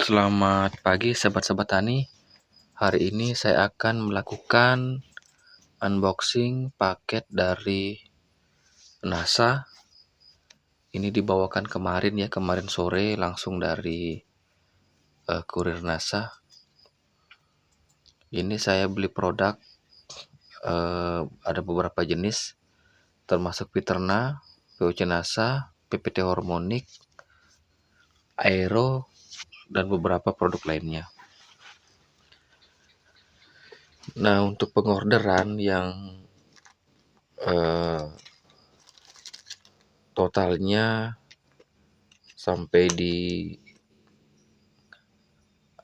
Selamat pagi sahabat-sahabat tani. Hari ini saya akan melakukan unboxing paket dari NASA. Ini dibawakan kemarin sore langsung dari kurir NASA. Ini saya beli produk ada beberapa jenis termasuk Piterna, POC NASA, PPT Hormonic, Aero, dan beberapa produk lainnya. Nah, untuk pengorderan yang totalnya sampai di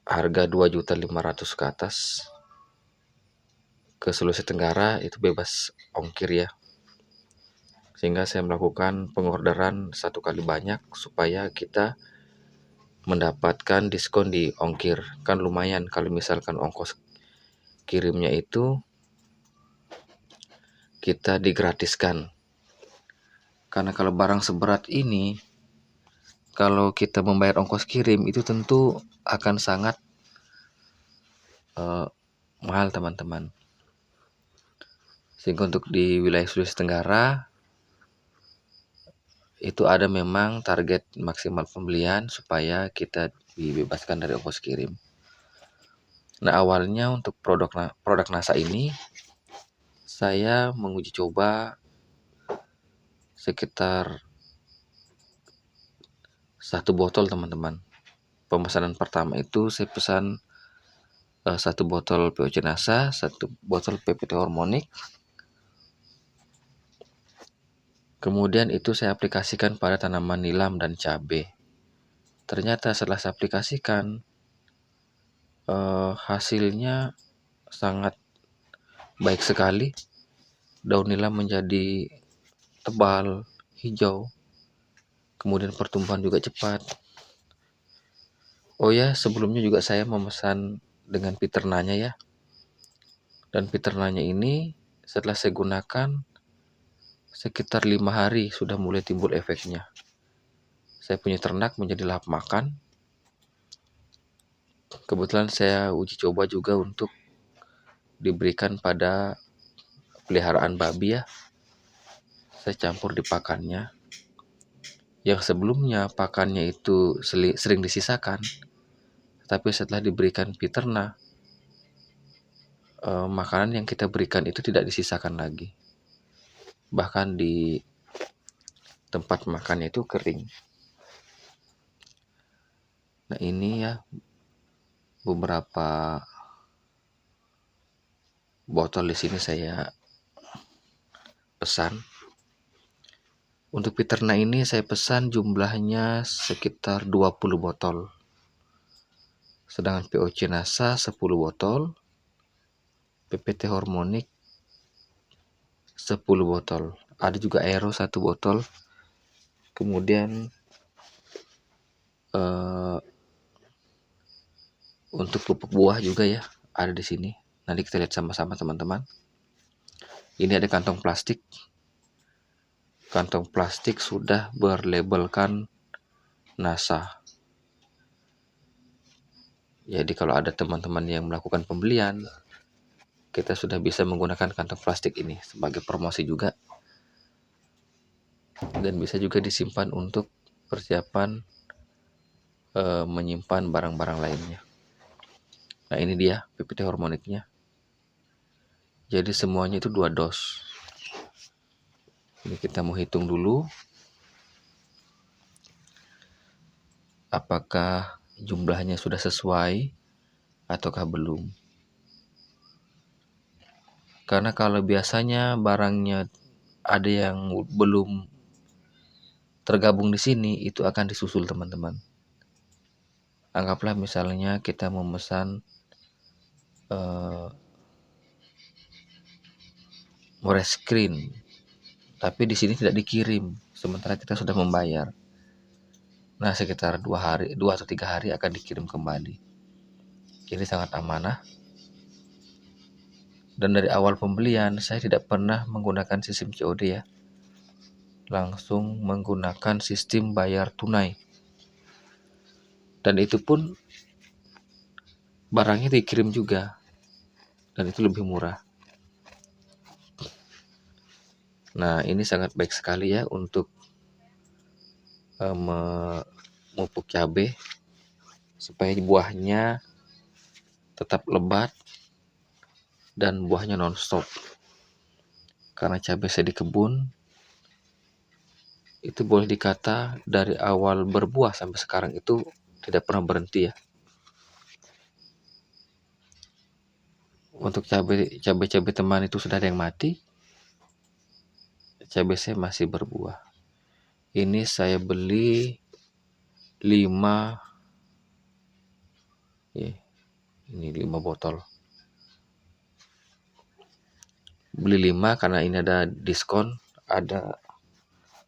harga 2.500.000 ke atas ke Sulawesi Tenggara itu bebas ongkir ya. Sehingga saya melakukan pengorderan satu kali banyak supaya kita mendapatkan diskon di ongkir. Kan lumayan kalau misalkan ongkos kirimnya itu kita digratiskan. Karena kalau barang seberat ini, kalau kita membayar ongkos kirim itu tentu akan sangat mahal teman-teman. Sehingga untuk di wilayah Sulawesi Tenggara itu ada memang target maksimal pembelian supaya kita dibebaskan dari ongkos kirim. Nah, awalnya untuk produk NASA ini saya menguji coba sekitar 1 botol teman-teman. Pemesanan pertama itu saya pesan 1 botol POC NASA, 1 botol PPT Hormonic. Kemudian itu saya aplikasikan pada tanaman nilam dan cabai. Ternyata setelah saya aplikasikan hasilnya sangat baik sekali. Daun nilam menjadi tebal, hijau. Kemudian pertumbuhan juga cepat. Oh ya, sebelumnya juga saya memesan dengan Piternanya ya. Dan Piternanya ini setelah saya gunakan sekitar 5 hari sudah mulai timbul efeknya. Saya punya ternak menjadi lahap makan. Kebetulan saya uji coba juga untuk diberikan pada peliharaan babi ya. Saya campur di pakannya. Yang sebelumnya pakannya itu sering disisakan. Tapi setelah diberikan Piterna, makanan yang kita berikan itu tidak disisakan lagi. Bahkan di tempat makannya itu kering. Nah, ini ya beberapa botol di sini saya pesan. Untuk Piterna ini saya pesan jumlahnya sekitar 20 botol. Sedangkan POC NASA 10 botol, PPT Hormonic 10 botol. Ada juga Aero 1 botol. Kemudian untuk pupuk buah juga ya ada di sini. Nanti kita lihat sama-sama teman-teman. Ini ada kantong plastik. Kantong plastik sudah berlabelkan NASA. Jadi kalau ada teman-teman yang melakukan pembelian, kita sudah bisa menggunakan kantong plastik ini sebagai promosi juga. Dan bisa juga disimpan untuk persiapan menyimpan barang-barang lainnya. Nah, ini dia PPT Hormonicnya. Jadi semuanya itu 2 dos. Ini kita mau hitung dulu apakah jumlahnya sudah sesuai ataukah belum. Karena kalau biasanya barangnya ada yang belum tergabung di sini, itu akan disusul teman-teman. Anggaplah misalnya kita memesan Morescreen, tapi di sini tidak dikirim, sementara kita sudah membayar. Nah, sekitar 2 atau 3 hari akan dikirim kembali. Jadi sangat amanah. Dan dari awal pembelian saya tidak pernah menggunakan sistem COD ya. Langsung menggunakan sistem bayar tunai. Dan itu pun barangnya dikirim juga, dan itu lebih murah. Nah, ini sangat baik sekali ya untuk memupuk cabai supaya buahnya tetap lebat dan buahnya non-stop. Karena cabai saya di kebun itu boleh dikata dari awal berbuah sampai sekarang itu tidak pernah berhenti ya. Untuk cabai teman itu sudah ada yang mati, cabai saya masih berbuah. Ini saya beli 5 ya, ini 5 botol. Beli 5 karena ini ada diskon, ada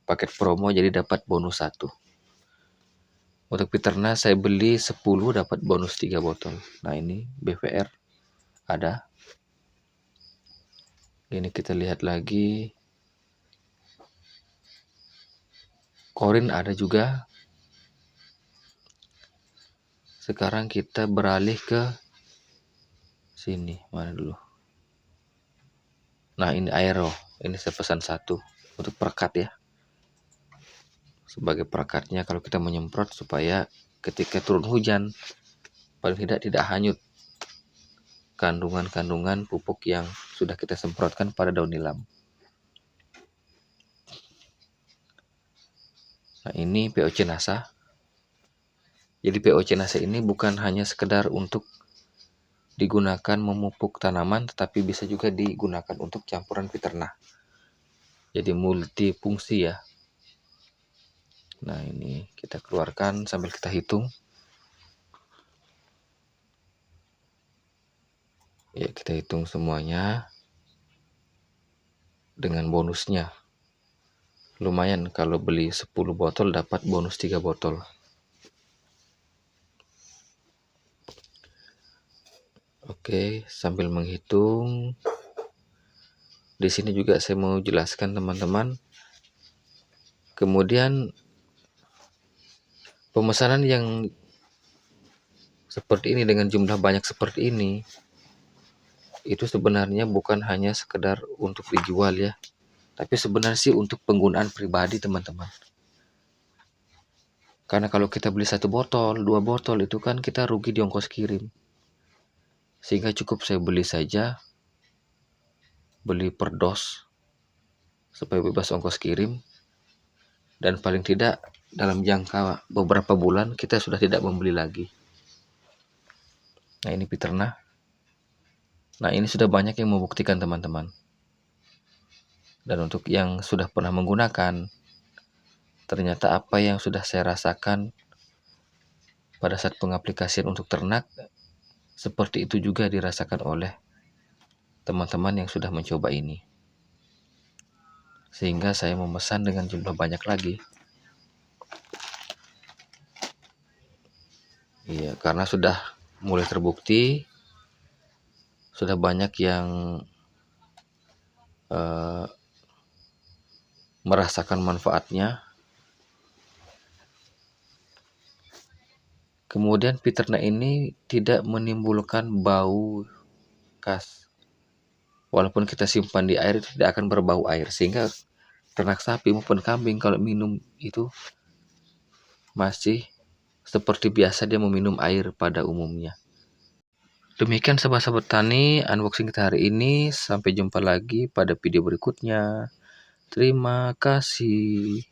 paket promo jadi dapat bonus 1. Untuk Peterna saya beli 10 dapat bonus 3 botol. Nah, ini BVR ada. Ini kita lihat lagi. Korin ada juga. Sekarang kita beralih ke sini. Mana dulu? Nah, ini Aero. Ini saya pesan 1 untuk perekat ya. Sebagai perekatnya kalau kita menyemprot supaya ketika turun hujan paling tidak hanyut kandungan-kandungan pupuk yang sudah kita semprotkan pada daun nilam. Nah, ini POC NASA. Jadi POC NASA ini bukan hanya sekedar untuk digunakan memupuk tanaman, tetapi bisa juga digunakan untuk campuran Peterna. Jadi multifungsi ya. Nah, ini kita keluarkan sambil kita hitung. Ya, kita hitung semuanya dengan bonusnya. Lumayan kalau beli 10 botol dapat bonus 3 botol. Oke, sambil menghitung. Di sini juga saya mau jelaskan teman-teman. Kemudian pemesanan yang seperti ini dengan jumlah banyak seperti ini itu sebenarnya bukan hanya sekedar untuk dijual ya, tapi sebenarnya sih untuk penggunaan pribadi teman-teman. Karena kalau kita beli 1 botol, 2 botol itu kan kita rugi di ongkos kirim. Sehingga cukup saya beli saja, beli per dos supaya bebas ongkos kirim, dan paling tidak dalam jangka beberapa bulan kita sudah tidak membeli lagi. Nah, ini Peterna. Nah, ini sudah banyak yang membuktikan teman-teman. Dan untuk yang sudah pernah menggunakan, ternyata apa yang sudah saya rasakan pada saat pengaplikasian untuk ternak, seperti itu juga dirasakan oleh teman-teman yang sudah mencoba ini. Sehingga saya memesan dengan jumlah banyak lagi. Iya, karena sudah mulai terbukti, sudah banyak yang merasakan manfaatnya. Kemudian Peterna ini tidak menimbulkan bau khas. Walaupun kita simpan di air itu tidak akan berbau air, sehingga ternak sapi maupun kambing kalau minum itu masih seperti biasa dia meminum air pada umumnya. Demikian sahabat-sahabat tani unboxing kita hari ini. Sampai jumpa lagi pada video berikutnya. Terima kasih.